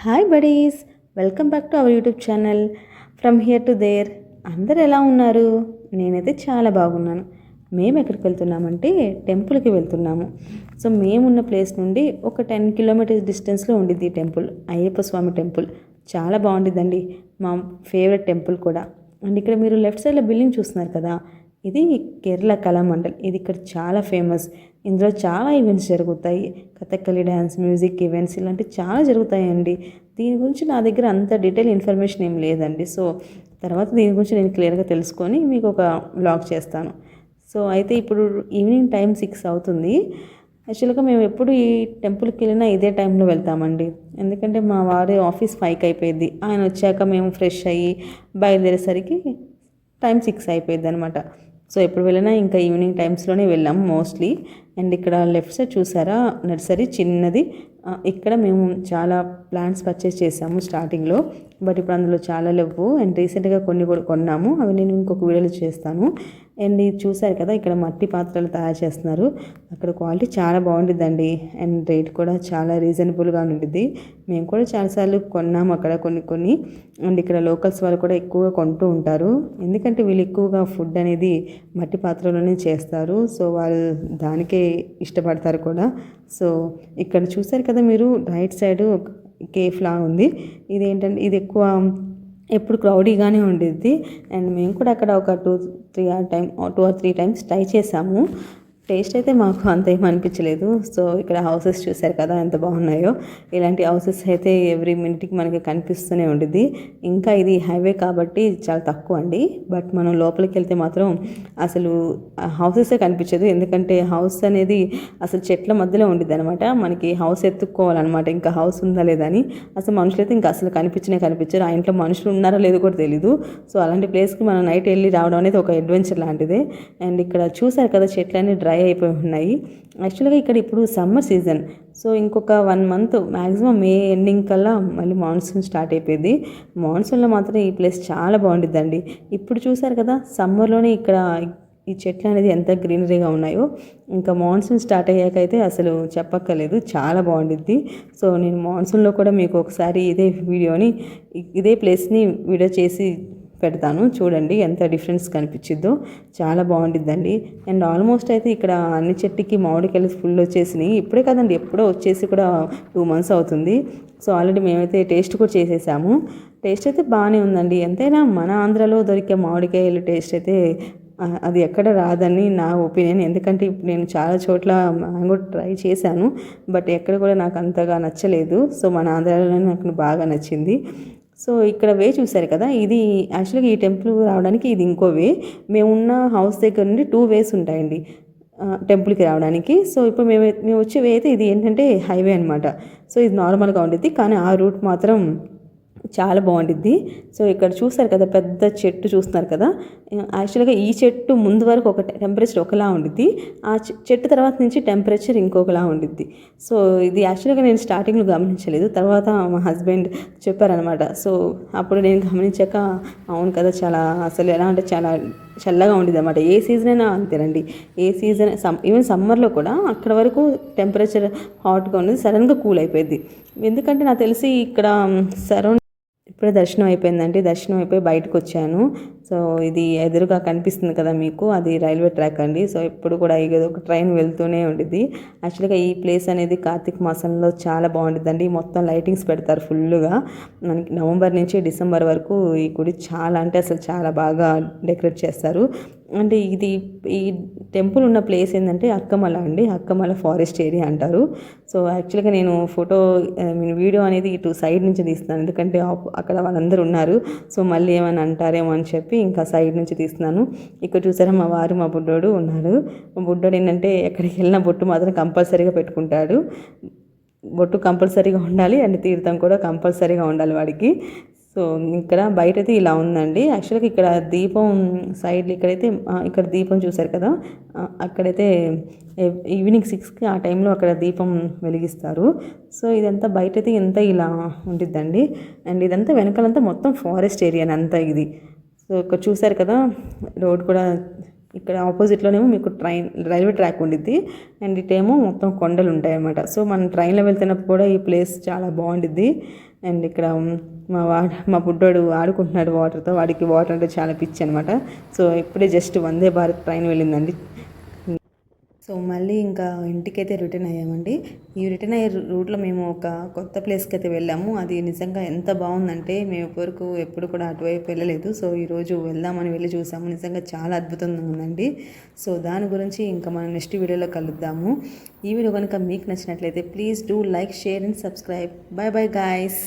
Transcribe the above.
Hi buddies, welcome back to our YouTube channel from here to their. అందరు ఎలా ఉన్నారు? నేనైతే చాలా బాగున్నాను. మేము ఎక్కడికి వెళ్తున్నామంటే టెంపుల్కి వెళ్తున్నాము. సో మేమున్న ప్లేస్ నుండి ఒక 10 కిలోమీటర్స్ డిస్టెన్స్లో ఉండిద్ది ఈ టెంపుల్, అయ్యప్ప స్వామి టెంపుల్. చాలా బాగుండిద్దండి, మా ఫేవరెట్ టెంపుల్ కూడా. అండ్ ఇక్కడ మీరు లెఫ్ట్ సైడ్లో బిల్డింగ్ చూస్తున్నారు కదా, ఇది కేరళ కళామండల్. ఇది ఇక్కడ చాలా ఫేమస్. ఇందులో చాలా ఈవెంట్స్ జరుగుతాయి, కథక్కలి డ్యాన్స్, మ్యూజిక్ ఈవెంట్స్ ఇలాంటివి చాలా జరుగుతాయండి. దీని గురించి నా దగ్గర అంత డీటెయిల్ ఇన్ఫర్మేషన్ ఏం లేదండి. సో తర్వాత దీని గురించి నేను క్లియర్గా తెలుసుకొని మీకు ఒక వ్లాగ్ చేస్తాను. సో అయితే ఇప్పుడు ఈవినింగ్ టైం 6 అవుతుంది. యాక్చువల్గా మేము ఎప్పుడు ఈ టెంపుల్కి వెళ్ళినా ఇదే టైంలో వెళ్తామండి. ఎందుకంటే మా వారి ఆఫీస్ 5కి అయిపోయింది. ఆయన వచ్చాక మేము ఫ్రెష్ అయ్యి బయలుదేరేసరికి టైం 6 అయిపోయింది అనమాట. సో ఎప్పుడు వెళ్ళినా ఇంకా ఈవినింగ్ టైమ్స్లోనే వెళ్ళాము మోస్ట్లీ. అండ్ ఇక్కడ లెఫ్ట్ సైడ్ చూసారా, నర్సరీ చిన్నది. ఇక్కడ మేము చాలా ప్లాంట్స్ పర్చేస్ చేసాము స్టార్టింగ్లో, బట్ ఇప్పుడు అందులో చాలా లేవు. అండ్ రీసెంట్గా కొన్ని కూడా కొన్నాము, అవి నేను ఇంకొక వీడియోలో చేస్తాను. అండ్ ఇది చూసారు కదా, ఇక్కడ మట్టి పాత్రలు తయారు చేస్తున్నారు. అక్కడ క్వాలిటీ చాలా బాగుంటుందండి, అండ్ రేట్ కూడా చాలా రీజనబుల్గా ఉంటుంది. మేము కూడా చాలాసార్లు కొన్నాము అక్కడ కొన్ని. అండ్ ఇక్కడ లోకల్స్ వాళ్ళు కూడా ఎక్కువగా కొంటూ ఉంటారు, ఎందుకంటే వీళ్ళు ఎక్కువగా ఫుడ్ అనేది మట్టి పాత్రలోనే చేస్తారు. సో వాళ్ళు దానికే ఇష్టపడతారు కూడా. సో ఇక్కడ చూసారు కదా మీరు, రైట్ సైడ్ కేఫ్ లా ఉంది. ఇదేంటంటే ఇది ఎక్కువ ఎప్పుడు క్రౌడీగానే ఉండిద్ది. అండ్ మేము కూడా అక్కడ ఒక 2 or 3 టైమ్స్ ట్రై చేసాము. టేస్ట్ అయితే మాకు అంత ఏం అనిపించలేదు. సో ఇక్కడ హౌసెస్ చూసారు కదా ఎంత బాగున్నాయో. ఇలాంటి హౌసెస్ అయితే ఎవ్రీ మినిట్కి మనకి కనిపిస్తూనే ఉంటుంది. ఇంకా ఇది హైవే కాబట్టి చాలా తక్కువ అండి, బట్ మనం లోపలికి వెళ్తే మాత్రం అసలు హౌసెసే కనిపించదు. ఎందుకంటే హౌస్ అనేది అసలు చెట్ల మధ్యలో ఉండిద్ది అనమాట. మనకి హౌస్ ఎత్తుక్కోవాలన్నమాట, ఇంకా హౌస్ ఉందా లేదా అని. అసలు మనుషులైతే ఇంకా అసలు కనిపించరు. ఆ ఇంట్లో మనుషులు ఉన్నారో లేదో కూడా తెలీదు. సో అలాంటి ప్లేస్కి మనం నైట్ వెళ్ళి రావడం అనేది ఒక అడ్వెంచర్ లాంటిదే. అండ్ ఇక్కడ చూసారు కదా, చెట్లన్నీ డ్రై అయిపోయి ఉన్నాయి. యాక్చువల్గా ఇక్కడ ఇప్పుడు సమ్మర్ సీజన్. సో ఇంకొక 1 మంత్ మ్యాక్సిమం మే ఎండింగ్ కల్లా మళ్ళీ మాన్సూన్ స్టార్ట్ అయిపోయింది. మాన్సూన్లో మాత్రం ఈ ప్లేస్ చాలా బాగుంటుందండి. ఇప్పుడు చూసారు కదా, సమ్మర్లోనే ఇక్కడ ఈ చెట్లు అనేది ఎంత గ్రీనరీగా ఉన్నాయో, ఇంకా మాన్సూన్ స్టార్ట్ అయ్యాకైతే అసలు చెప్పక్కర్లేదు, చాలా బాగుండిద్ది. సో నేను మాన్సూన్లో కూడా మీకు ఒకసారి ఇదే ప్లేస్ని వీడియో చేసి పెడతాను, చూడండి ఎంత డిఫరెన్స్ కనిపించిద్దో. చాలా బాగుండిద్దండి. అండ్ ఆల్మోస్ట్ అయితే ఇక్కడ అన్ని చెట్టుకి మామిడికాయలు ఫుల్ వచ్చేసినాయి. ఇప్పుడే కదండి, ఎప్పుడో వచ్చేసి కూడా 2 months అవుతుంది. సో ఆల్రెడీ మేమైతే టేస్ట్ కూడా చేసేసాము. టేస్ట్ అయితే బాగానే ఉందండి. ఎంతైనా మన ఆంధ్రాలో దొరికే మామిడికాయలు టేస్ట్ అయితే అది ఎక్కడ రాదని నా ఒపీనియన్. ఎందుకంటే ఇప్పుడు నేను చాలా చోట్ల మ్యాంగో ట్రై చేశాను, బట్ ఎక్కడ కూడా నాకు అంతగా నచ్చలేదు. సో మన ఆంధ్రాలోనే నాకు బాగా నచ్చింది. సో ఇక్కడ వే చూసారు కదా, ఇది యాక్చువల్గా ఈ టెంపుల్ రావడానికి ఇది ఇంకో వే. మేమున్న హౌస్ దగ్గర నుండి 2 ways ఉంటాయండి టెంపుల్కి రావడానికి. సో ఇప్పుడు మేము వచ్చే వే అయితే ఇది ఏంటంటే హైవే అనమాట. సో ఇది నార్మల్గా ఉండిద్ది, కానీ ఆ రూట్ మాత్రం చాలా బాగుండిద్ది. సో ఇక్కడ చూస్తారు కదా, పెద్ద చెట్టు చూస్తున్నారు కదా, యాక్చువల్గా ఈ చెట్టు ముందు వరకు ఒక టెంపరేచర్ ఒకలా ఉండిద్ది, ఆ చెట్టు తర్వాత నుంచి టెంపరేచర్ ఇంకొకలా ఉండిద్ది. సో ఇది యాక్చువల్గా నేను స్టార్టింగ్లో గమనించలేదు, తర్వాత మా హస్బెండ్ చెప్పారనమాట. సో అప్పుడు నేను గమనించాక అవును కదా, చాలా అసలు ఎలా అంటే చాలా చల్లగా ఉండిద్ది అనమాట. ఏ సీజన్ అయినా అంతేనండి, ఏ సీజన్ ఈవెన్ సమ్మర్లో కూడా అక్కడ వరకు టెంపరేచర్ హాట్గా ఉండేది, సడన్గా కూల్ అయిపోయింది. ఎందుకంటే నాకు తెలిసి ఇక్కడ ఇప్పుడే దర్శనం అయిపోయిందండి. దర్శనం అయిపోయి బయటకు వచ్చాను. సో ఇది ఎదురుగా కనిపిస్తుంది కదా మీకు, అది రైల్వే ట్రాక్ అండి. సో ఇప్పుడు కూడా ఏదో ఒక ట్రైన్ వెళ్తూనే ఉంటుంది. యాక్చువల్గా ఈ ప్లేస్ అనేది కార్తీక మాసంలో చాలా బాగుంటుందండి. మొత్తం లైటింగ్స్ పెడతారు ఫుల్గా. మనకి నవంబర్ నుంచి డిసెంబర్ వరకు ఈ గుడి చాలా అంటే అసలు చాలా బాగా డెకరేట్ చేస్తారు. అంటే ఈ టెంపుల్ ఉన్న ప్లేస్ ఏంటంటే అక్కమల అండి, అక్కమల ఫారెస్ట్ ఏరియా అంటారు. సో యాక్చువల్గా నేను వీడియో అనేది ఇటు సైడ్ నుంచి తీస్తున్నాను, ఎందుకంటే అక్కడ వాళ్ళందరూ ఉన్నారు. సో మళ్ళీ ఏమైనా అంటారేమో అని చెప్పి ఇంకా సైడ్ నుంచి తీస్తున్నాను. ఇక్కడ చూసారా, మా వారు మా బుడ్డోడు ఉన్నారు. మా బుడ్డోడు ఏంటంటే ఎక్కడికి వెళ్ళినా బొట్టు మాత్రం కంపల్సరీగా పెట్టుకుంటాడు. బొట్టు కంపల్సరీగా ఉండాలి, అండ్ తీర్థం కూడా కంపల్సరీగా ఉండాలి వాడికి. సో ఇక్కడ బయట అయితే ఇలా ఉందండి. యాక్చువల్గా ఇక్కడ దీపం సైడ్ ఇక్కడ దీపం చూసారు కదా, అక్కడైతే ఈవినింగ్ 6కి ఆ టైంలో అక్కడ దీపం వెలిగిస్తారు. సో ఇదంతా బయట అయితే ఎంత ఇలా ఉండిద్దండి. అండ్ ఇదంతా వెనకాలంతా మొత్తం ఫారెస్ట్ ఏరియా అంతా ఇది. సో ఇక్కడ చూసారు కదా, రోడ్ కూడా ఇక్కడ ఆపోజిట్లోనేమో మీకు రైల్వే ట్రాక్ ఉండిద్ది, అండ్ ఇటేమో మొత్తం కొండలు ఉంటాయి అన్నమాట. సో మనం ట్రైన్లో వెళ్తున్నప్పుడు కూడా ఈ ప్లేస్ చాలా బాగుండిద్ది. అండ్ ఇక్కడ మా బుడ్డోడు ఆడుకుంటున్నాడు వాటర్తో, వాడికి వాటర్ అంటే చాలా పిచ్చి అనమాట. సో ఇప్పుడే just Vande Bharat train వెళ్ళిందండి. So మళ్ళీ ఇంకా ఇంటికైతే రిటర్న్ అయ్యామండి. ఈ రిటర్న్ అయ్యే రూట్లో మేము ఒక కొత్త ప్లేస్కి అయితే వెళ్ళాము. అది నిజంగా ఎంత బాగుందంటే మేము ఇప్పటివరకు ఎప్పుడు కూడా అటువైపు వెళ్ళలేదు. సో ఈరోజు వెళ్దామని వెళ్ళి చూసాము. నిజంగా చాలా అద్భుతంగా ఉందండి. సో దాని గురించి ఇంకా మనం నెక్స్ట్ వీడియోలో కలుద్దాము. ఈ వీడియో కనుక మీకు నచ్చినట్లయితే please do like, share and subscribe. Bye bye guys.